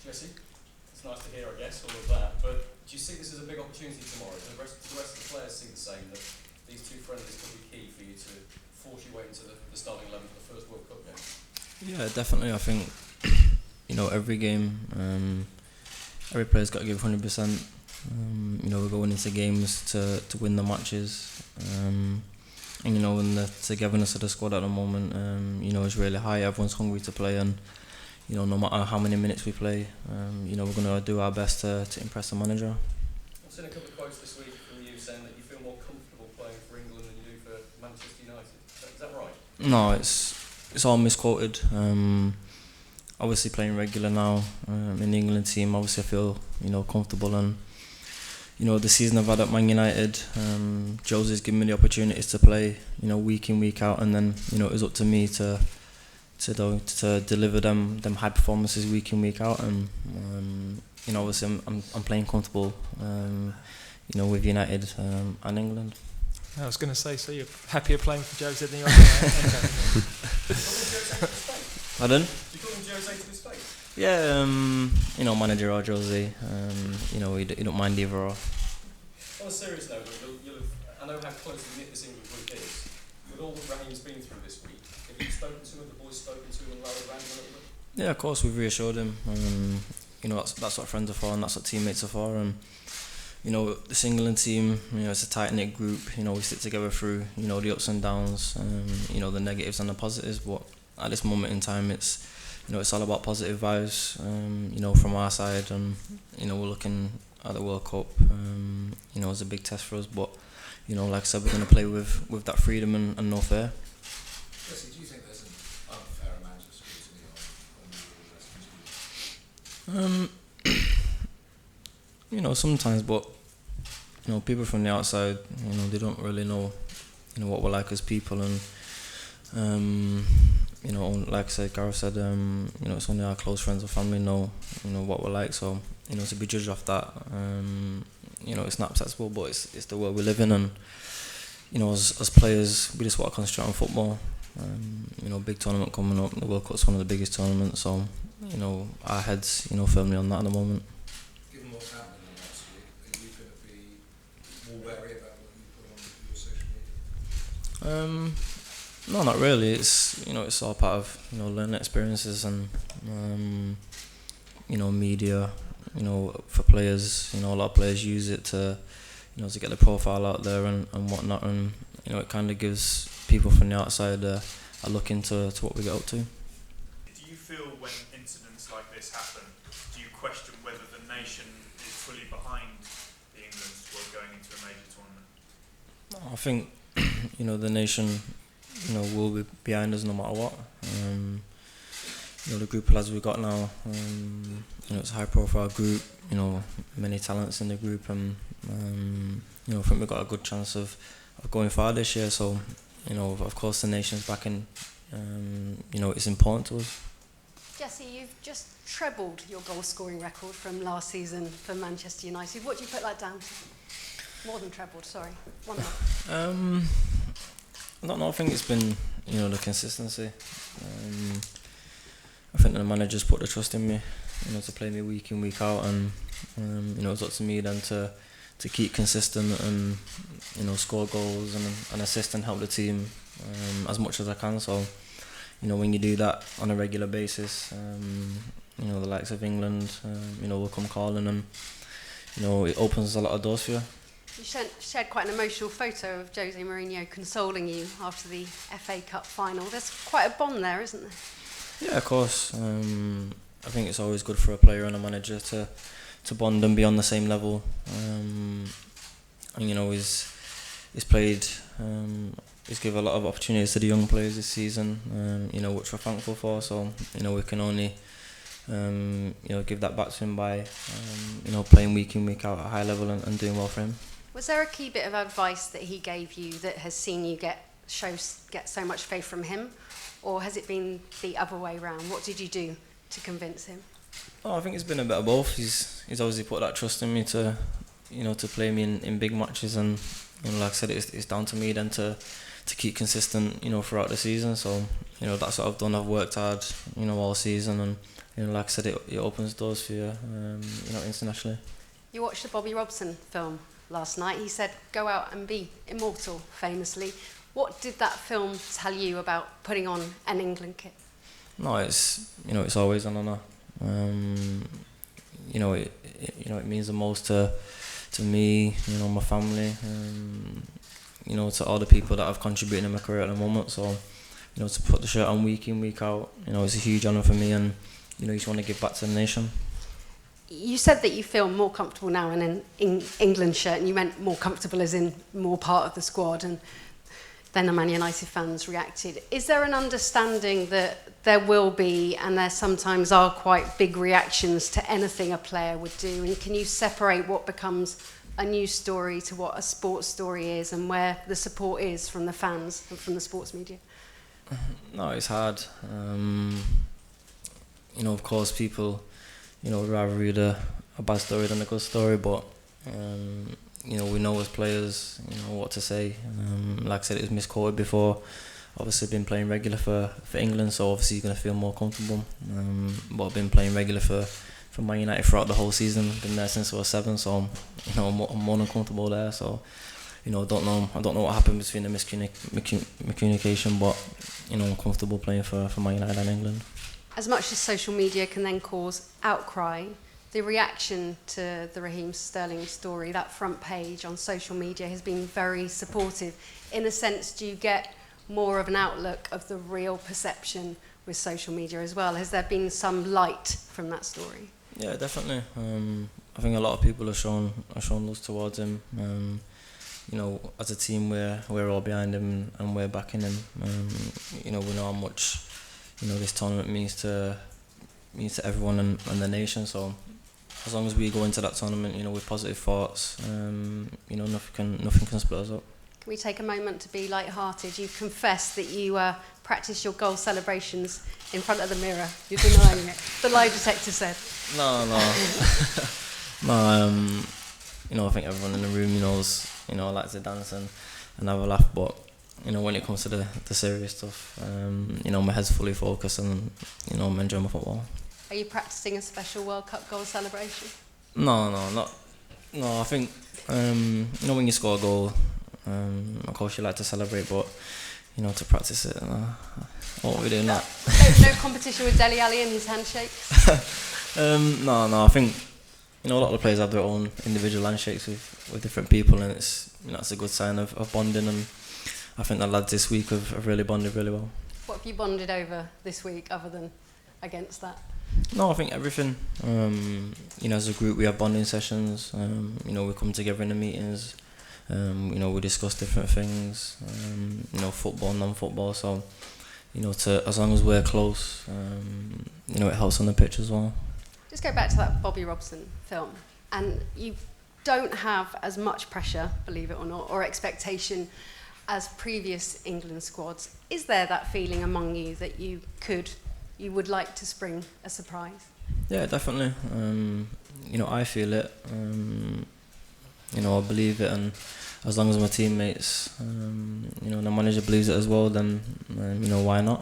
Jesse, it's nice to hear, I guess, all of that. But do you see this as a big opportunity tomorrow? Do the rest of the players see the same, that these two friendlies could be key for you to force your way into the starting 11 for the first World Cup game? Yeah, definitely. I think every game, every player's got to give 100%. We're going into games to win the matches. And the togetherness of the squad at the moment, is really high. Everyone's hungry to play, and no matter how many minutes we play, we're going to do our best to impress the manager. I've seen a couple of quotes this week from you saying that you feel more comfortable playing for England than you do for Manchester United. Is that right? No, it's all misquoted. Obviously playing regular now in the England team, obviously I feel comfortable, and the season I've had at Man United, Jose's given me the opportunities to play week in, week out, and then it was up to me to deliver them high performances week in, week out, and obviously I'm playing comfortable with United and England. I was going to say, so you're happier playing for Jose than you are for Pardon? Do you call him Jose to his face? Yeah, manager or Jose, he don't mind either or. On a serious note, I know how closely knit this England group is. With all that Raheem's been through this week, have you spoken to him, have the boys spoken to him and rallied around him a little bit? Yeah, of course, we've reassured him. That's what friends are for, and that's what teammates are for. And this England team, it's a tight knit group. We stick together through the ups and downs, the negatives and the positives. But at this moment in time, it's all about positive vibes. From our side, and we're looking at the World Cup. It's a big test for us, but like I said, we're going to play with that freedom and no fear. Jesse, do you think there's an unfair amount of scrutiny on the rest? Sometimes, but people from the outside, they don't really know, what we're like as people, and like I said, Gareth said, it's only our close friends or family know, what we're like. So, to be judged off that, it's not acceptable. But it's the world we live in, and as players, we just want to concentrate on football. Big tournament coming up. The World Cup's one of the biggest tournaments, so our heads, firmly on that at the moment. Given what's happening in the last week, are you going to be more wary about what you put on your social media? No, not really. It's all part of learning experiences, and media. For players, a lot of players use it to to get the profile out there and whatnot, and it kind of gives people from the outside a look into what we get up to. Do you feel when incidents like this happen, do you question whether the nation is fully behind the England squad going into a major tournament? I think the nation will be behind us no matter what. The group of lads we've got now, it's a high profile group, many talents in the group, and I think we've got a good chance of going far this year. So of course the nation's backing, it's important to us. Jesse, you've just trebled your goal scoring record from last season for Manchester United. What do you put that down to? More than trebled, sorry. One more. I don't know, I think it's been, the consistency. I think the manager's put the trust in me, to play me week in, week out, and it's up to me then to keep consistent and score goals and assist and help the team as much as I can. So when you do that on a regular basis, the likes of England will come calling, and it opens a lot of doors for you. You shared quite an emotional photo of Jose Mourinho consoling you after the FA Cup final. There's quite a bond there, isn't there? Yeah, of course. I think it's always good for a player and a manager to bond and be on the same level. And he's played, he's given a lot of opportunities to the young players this season, which we're thankful for. So we can only give that back to him by playing week in, week out at a high level and doing well for him. Was there a key bit of advice that he gave you that has seen you get so much faith from him, or has it been the other way round? What did you do to convince him? Oh, I think it's been a bit of both. He's obviously put that trust in me to play me in big matches, and like I said, it's down to me then to keep consistent throughout the season. So that's what I've done. I've worked hard, all season, and like I said, it opens doors for you, internationally. You watched the Bobby Robson film last night. He said, "Go out and be immortal," famously. What did that film tell you about putting on an England kit? No, it's always an honour. It means the most to me, my family, to all the people that have contributed in my career at the moment. So, to put the shirt on week in, week out, it's a huge honour for me, and you just want to give back to the nation. You said that you feel more comfortable now in an England shirt, and you meant more comfortable as in more part of the squad, and then the Man United fans reacted. Is there an understanding that there will be, and there sometimes are quite big reactions to anything a player would do, and can you separate what becomes a news story to what a sports story is, and where the support is from the fans and from the sports media? No, it's hard. Of course, people, would rather read a bad story than a good story, but we know as players, what to say. Like I said, it was misquoted before. Obviously, been playing regular for England, so obviously you're going to feel more comfortable. But I've been playing regular for Man United throughout the whole season. Been there since I was 7, so I'm more than comfortable there. So I don't know what happened between the miscommunication, but I'm comfortable playing for Man United and England. As much as social media can then cause outcry, the reaction to the Raheem Sterling story, that front page on social media, has been very supportive. In a sense, do you get more of an outlook of the real perception with social media as well? Has there been some light from that story? Yeah, definitely. I think a lot of people have shown love towards him. As a team, we're all behind him and we're backing him. We know how much this tournament means to everyone and the nation. So as long as we go into that tournament, with positive thoughts, nothing can split us up. Can we take a moment to be light-hearted? You've confessed that you practice your goal celebrations in front of the mirror. You're denying it. The lie detector said. No. No, I think everyone in the room knows, I like to dance and have a laugh, but when it comes to the serious stuff, my head's fully focused and, I'm enjoying my football. Are you practicing a special World Cup goal celebration? No, I think, when you score a goal, of course you like to celebrate, but, to practice it, what are we doing that? No competition with Dele Alli and his handshakes? No, I think, a lot of the players have their own individual handshakes with different people, and it's a good sign of bonding, and I think the lads this week have really bonded really well. What have you bonded over this week other than against that? No, I think everything. As a group we have bonding sessions, we come together in the meetings, we discuss different things, football, non-football, so, as long as we're close, it helps on the pitch as well. Just go back to that Bobby Robson film, and you don't have as much pressure, believe it or not, or expectation as previous England squads. Is there that feeling among you that you would like to spring a surprise? Yeah, definitely. I feel it. I believe it, and as long as my teammates, the manager believes it as well, then why not?